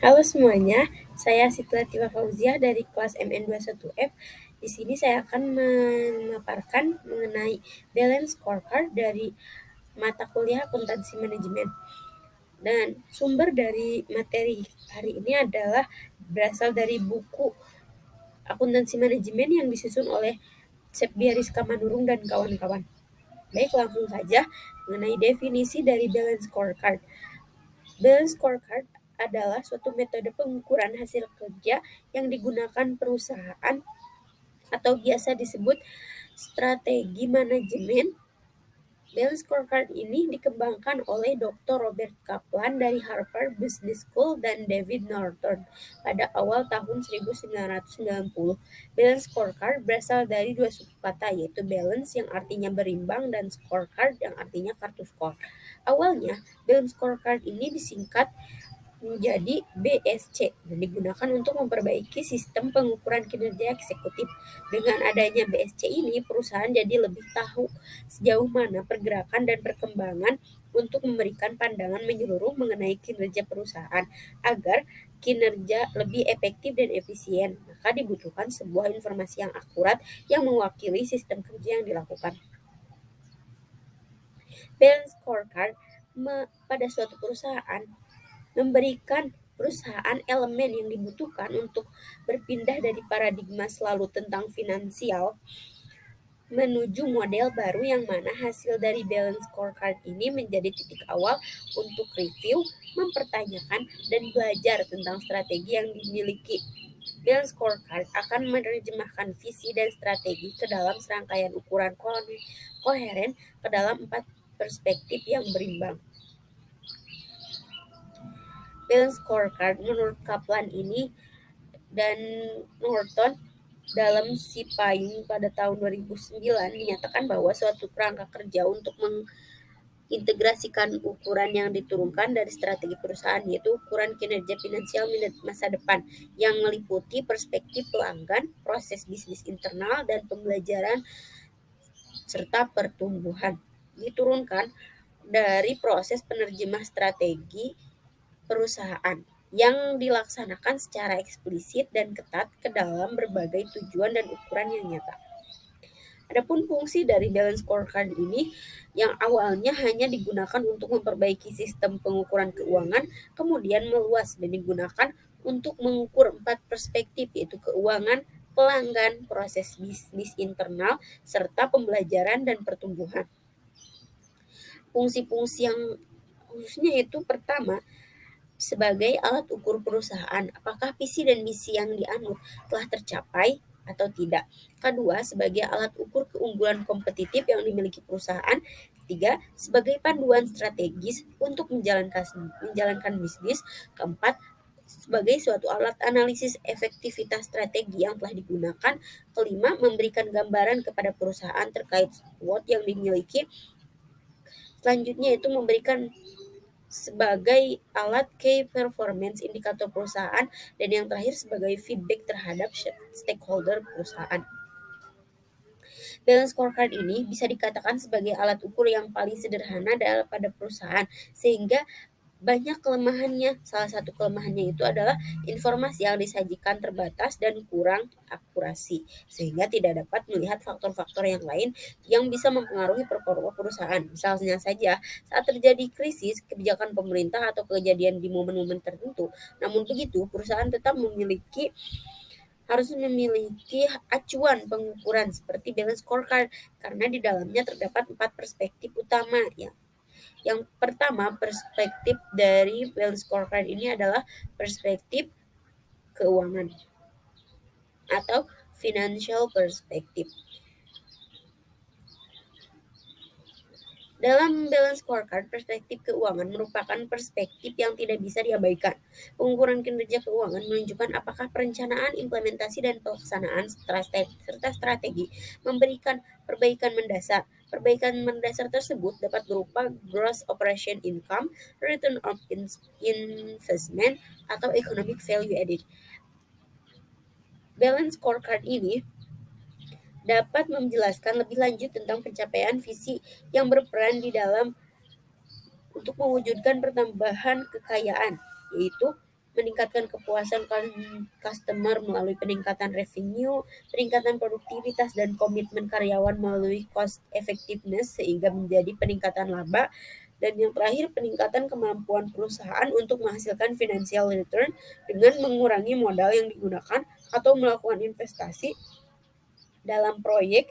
Halo semuanya, saya Siti Latifah Fauziah dari kelas MN21F. Di sini saya akan memaparkan mengenai balance scorecard dari mata kuliah akuntansi manajemen. Dan sumber dari materi hari ini adalah berasal dari buku akuntansi manajemen yang disusun oleh Sepdia Rizka Manurung dan kawan-kawan. Baik, langsung saja mengenai definisi dari balance scorecard. Balance scorecard adalah suatu metode pengukuran hasil kerja yang digunakan perusahaan atau biasa disebut strategi manajemen. Balance scorecard ini dikembangkan oleh Dr. Robert Kaplan dari Harvard Business School dan David Norton pada awal tahun 1990. Balance scorecard berasal dari dua suku kata, yaitu balance yang artinya berimbang dan scorecard yang artinya kartu skor. Awalnya, balance scorecard ini disingkat menjadi BSC dan digunakan untuk memperbaiki sistem pengukuran kinerja eksekutif. Dengan adanya BSC ini, perusahaan jadi lebih tahu sejauh mana pergerakan dan perkembangan untuk memberikan pandangan menyeluruh mengenai kinerja perusahaan agar kinerja lebih efektif dan efisien. Maka dibutuhkan sebuah informasi yang akurat yang mewakili sistem kerja yang dilakukan. Balance scorecard pada suatu perusahaan memberikan perusahaan elemen yang dibutuhkan untuk berpindah dari paradigma selalu tentang finansial menuju model baru yang mana hasil dari balance scorecard ini menjadi titik awal untuk review, mempertanyakan, dan belajar tentang strategi yang dimiliki. Balance scorecard akan menerjemahkan visi dan strategi ke dalam serangkaian ukuran koheren ke dalam 4 perspektif yang berimbang. Balance scorecard menurut Kaplan ini dan Norton dalam si payung pada tahun 2009 menyatakan bahwa suatu kerangka kerja untuk mengintegrasikan ukuran yang diturunkan dari strategi perusahaan, yaitu ukuran kinerja finansial masa depan yang meliputi perspektif pelanggan, proses bisnis internal, dan pembelajaran serta pertumbuhan. Diturunkan dari proses penerjemah strategi perusahaan yang dilaksanakan secara eksplisit dan ketat ke dalam berbagai tujuan dan ukuran yang nyata. Adapun fungsi dari balance scorecard ini yang awalnya hanya digunakan untuk memperbaiki sistem pengukuran keuangan, kemudian meluas dan digunakan untuk mengukur 4 perspektif, yaitu keuangan, pelanggan, proses bisnis internal, serta pembelajaran dan pertumbuhan. Fungsi-fungsi yang khususnya itu pertama, sebagai alat ukur perusahaan, apakah visi dan misi yang dianut telah tercapai atau tidak. Kedua, sebagai alat ukur keunggulan kompetitif yang dimiliki perusahaan. Ketiga, sebagai panduan strategis untuk menjalankan bisnis. Keempat, sebagai suatu alat analisis efektivitas strategi yang telah digunakan. Kelima, memberikan gambaran kepada perusahaan terkait SWOT yang dimiliki. Selanjutnya itu memberikan sebagai alat key performance indikator perusahaan, dan yang terakhir sebagai feedback terhadap stakeholder perusahaan. Balance scorecard ini bisa dikatakan sebagai alat ukur yang paling sederhana pada perusahaan sehingga banyak kelemahannya. Salah satu kelemahannya itu adalah informasi yang disajikan terbatas dan kurang akurasi, sehingga tidak dapat melihat faktor-faktor yang lain yang bisa mempengaruhi performa perusahaan. Misalnya saja, saat terjadi krisis, kebijakan pemerintah atau kejadian di momen-momen tertentu. Namun begitu, perusahaan tetap harus memiliki acuan pengukuran seperti balance scorecard karena di dalamnya terdapat 4 perspektif utama ya. Yang pertama, perspektif dari balance scorecard ini adalah perspektif keuangan atau financial perspective. Dalam balance scorecard, perspektif keuangan merupakan perspektif yang tidak bisa diabaikan. Pengukuran kinerja keuangan menunjukkan apakah perencanaan, implementasi, dan pelaksanaan serta strategi memberikan perbaikan mendasar. Perbaikan mendasar tersebut dapat berupa gross operation income, return on investment, atau economic value added. Balance scorecard ini dapat menjelaskan lebih lanjut tentang pencapaian visi yang berperan di dalam untuk mewujudkan pertambahan kekayaan, yaitu meningkatkan kepuasan customer melalui peningkatan revenue, peningkatan produktivitas dan komitmen karyawan melalui cost effectiveness sehingga menjadi peningkatan laba, dan yang terakhir peningkatan kemampuan perusahaan untuk menghasilkan financial return dengan mengurangi modal yang digunakan atau melakukan investasi dalam proyek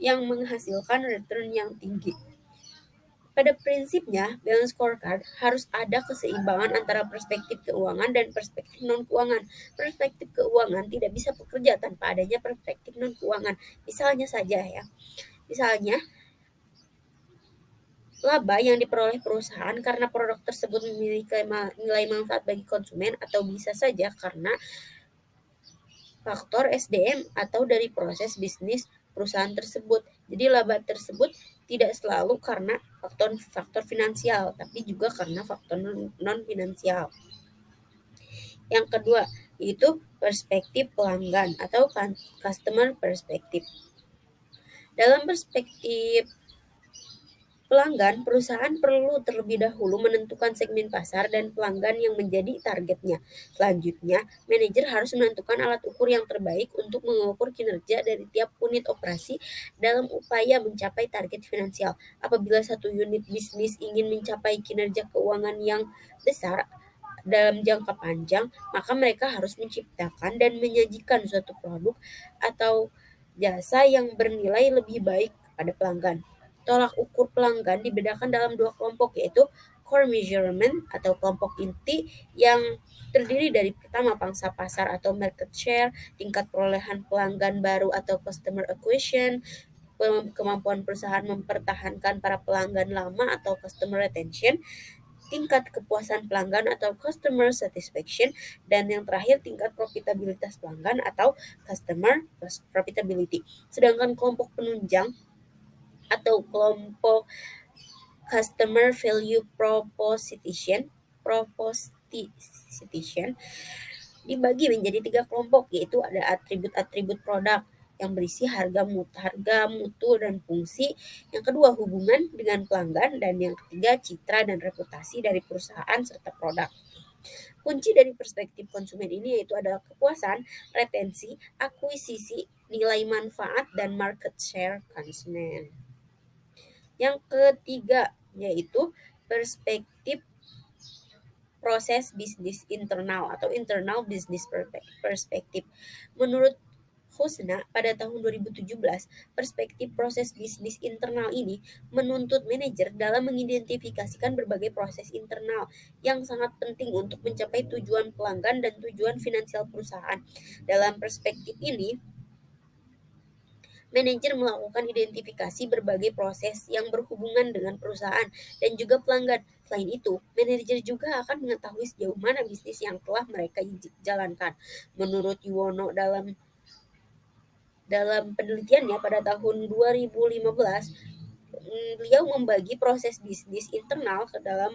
yang menghasilkan return yang tinggi. Pada prinsipnya, balance scorecard harus ada keseimbangan antara perspektif keuangan dan perspektif non-keuangan. Perspektif keuangan tidak bisa bekerja tanpa adanya perspektif non-keuangan. Misalnya saja ya, misalnya laba yang diperoleh perusahaan karena produk tersebut memiliki nilai manfaat bagi konsumen, atau bisa saja karena faktor SDM atau dari proses bisnis perusahaan tersebut. Jadi laba tersebut tidak selalu karena faktor finansial, tapi juga karena faktor non finansial. Yang kedua, yaitu perspektif pelanggan atau customer perspective. Dalam perspektif pelanggan, perusahaan perlu terlebih dahulu menentukan segmen pasar dan pelanggan yang menjadi targetnya. Selanjutnya, manajer harus menentukan alat ukur yang terbaik untuk mengukur kinerja dari tiap unit operasi dalam upaya mencapai target finansial. Apabila satu unit bisnis ingin mencapai kinerja keuangan yang besar dalam jangka panjang, maka mereka harus menciptakan dan menyajikan suatu produk atau jasa yang bernilai lebih baik pada pelanggan. Tolak ukur pelanggan dibedakan dalam dua kelompok, yaitu core measurement atau kelompok inti yang terdiri dari pertama pangsa pasar atau market share, tingkat perolehan pelanggan baru atau customer acquisition, kemampuan perusahaan mempertahankan para pelanggan lama atau customer retention, tingkat kepuasan pelanggan atau customer satisfaction, dan yang terakhir tingkat profitabilitas pelanggan atau customer profitability. Sedangkan kelompok penunjang atau kelompok customer value proposition dibagi menjadi tiga kelompok, yaitu ada atribut-atribut produk yang berisi harga, mutu, dan fungsi. Yang kedua, hubungan dengan pelanggan, dan yang ketiga, citra dan reputasi dari perusahaan serta produk. Kunci dari perspektif konsumen ini yaitu adalah kepuasan, retensi, akuisisi, nilai manfaat, dan market share konsumen. Yang ketiga yaitu perspektif proses bisnis internal atau internal business perspektif. Menurut Husna, pada tahun 2017, perspektif proses bisnis internal ini menuntut manajer dalam mengidentifikasikan berbagai proses internal yang sangat penting untuk mencapai tujuan pelanggan dan tujuan finansial perusahaan. Dalam perspektif ini, manajer melakukan identifikasi berbagai proses yang berhubungan dengan perusahaan dan juga pelanggan. Selain itu, manajer juga akan mengetahui sejauh mana bisnis yang telah mereka jalankan. Menurut Yuwono, dalam penelitiannya pada tahun 2015, beliau membagi proses bisnis internal ke dalam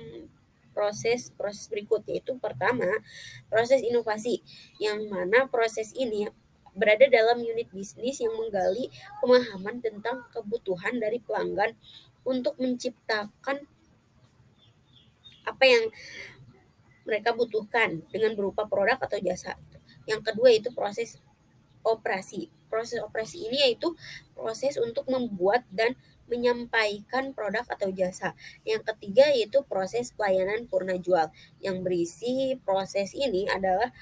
proses berikut, yaitu pertama, proses inovasi, yang mana proses ini berada dalam unit bisnis yang menggali pemahaman tentang kebutuhan dari pelanggan untuk menciptakan apa yang mereka butuhkan dengan berupa produk atau jasa. Yang kedua itu proses operasi. Proses operasi ini yaitu proses untuk membuat dan menyampaikan produk atau jasa. Yang ketiga yaitu proses pelayanan purna jual. Yang berisi proses ini adalah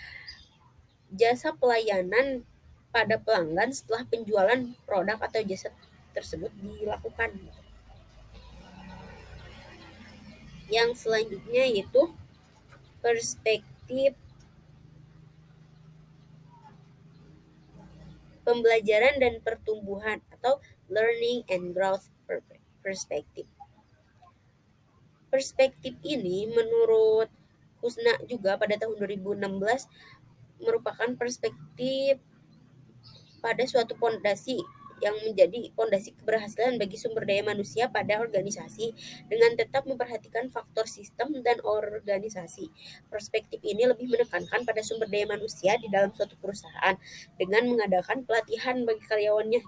jasa pelayanan pada pelanggan setelah penjualan produk atau jasa tersebut dilakukan. Yang selanjutnya yaitu perspektif pembelajaran dan pertumbuhan atau learning and growth perspective. Perspektif ini menurut Husna juga pada tahun 2016 merupakan perspektif pada suatu pondasi yang menjadi pondasi keberhasilan bagi sumber daya manusia pada organisasi dengan tetap memperhatikan faktor sistem dan organisasi. Perspektif ini lebih menekankan pada sumber daya manusia di dalam suatu perusahaan dengan mengadakan pelatihan bagi karyawannya.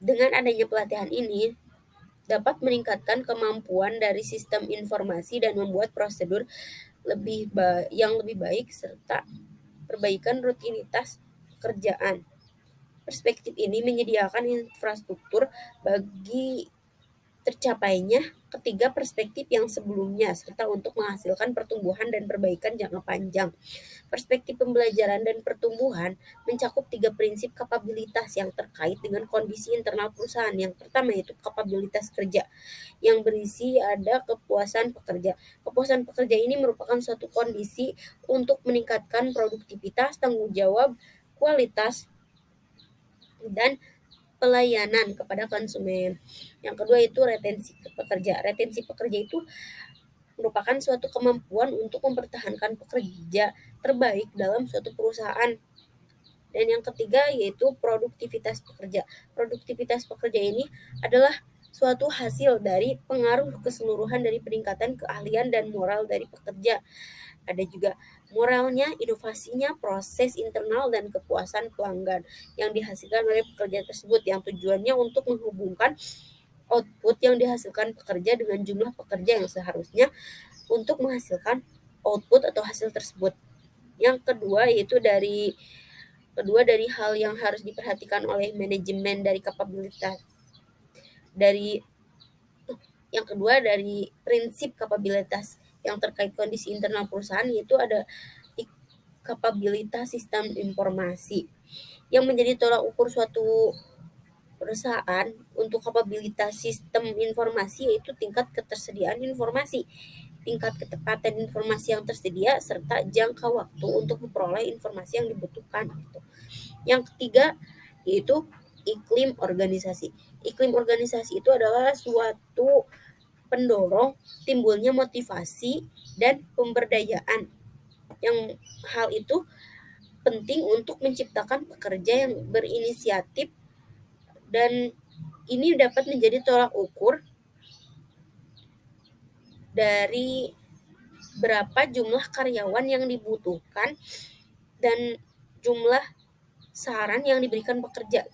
Dengan adanya pelatihan ini dapat meningkatkan kemampuan dari sistem informasi dan membuat prosedur yang lebih baik serta perbaikan rutinitas pekerjaan. Perspektif ini menyediakan infrastruktur bagi tercapainya ketiga perspektif yang sebelumnya serta untuk menghasilkan pertumbuhan dan perbaikan jangka panjang. Perspektif pembelajaran dan pertumbuhan mencakup tiga prinsip kapabilitas yang terkait dengan kondisi internal perusahaan. Yang pertama yaitu kapabilitas kerja, yang berisi ada kepuasan pekerja. Kepuasan pekerja ini merupakan suatu kondisi untuk meningkatkan produktivitas, tanggung jawab, kualitas, dan pelayanan kepada konsumen. Yang kedua itu retensi pekerja. Retensi pekerja itu merupakan suatu kemampuan untuk mempertahankan pekerja terbaik dalam suatu perusahaan. Dan yang ketiga yaitu produktivitas pekerja. Produktivitas pekerja ini adalah suatu hasil dari pengaruh keseluruhan dari peningkatan keahlian dan moral dari pekerja. Ada juga moralnya, inovasinya, proses internal, dan kepuasan pelanggan yang dihasilkan oleh pekerja tersebut yang tujuannya untuk menghubungkan output yang dihasilkan pekerja dengan jumlah pekerja yang seharusnya untuk menghasilkan output atau hasil tersebut. Yang kedua dari hal yang harus diperhatikan oleh manajemen dari kapabilitas dari yang kedua dari prinsip kapabilitas yang terkait kondisi internal perusahaan yaitu ada kapabilitas sistem informasi yang menjadi tolak ukur suatu perusahaan untuk kapabilitas sistem informasi yaitu tingkat ketersediaan informasi, tingkat ketepatan informasi yang tersedia, serta jangka waktu untuk memperoleh informasi yang dibutuhkan. Gitu. Yang ketiga yaitu iklim organisasi. Iklim organisasi itu adalah suatu pendorong timbulnya motivasi dan pemberdayaan. Yang hal itu penting untuk menciptakan pekerja yang berinisiatif dan ini dapat menjadi tolak ukur dari berapa jumlah karyawan yang dibutuhkan dan jumlah saran yang diberikan pekerja.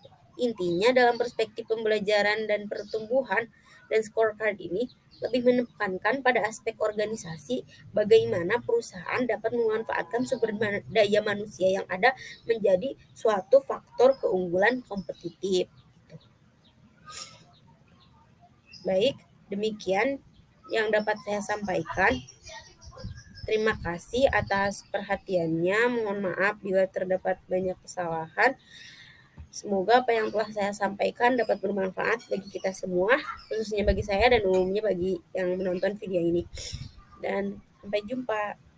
Intinya dalam perspektif pembelajaran dan pertumbuhan dan scorecard ini lebih menekankan pada aspek organisasi, bagaimana perusahaan dapat memanfaatkan sumber daya manusia yang ada menjadi suatu faktor keunggulan kompetitif. Baik, demikian yang dapat saya sampaikan. Terima kasih atas perhatiannya. Mohon maaf bila terdapat banyak kesalahan. Semoga apa yang telah saya sampaikan dapat bermanfaat bagi kita semua, khususnya bagi saya dan umumnya bagi yang menonton video ini. Dan sampai jumpa.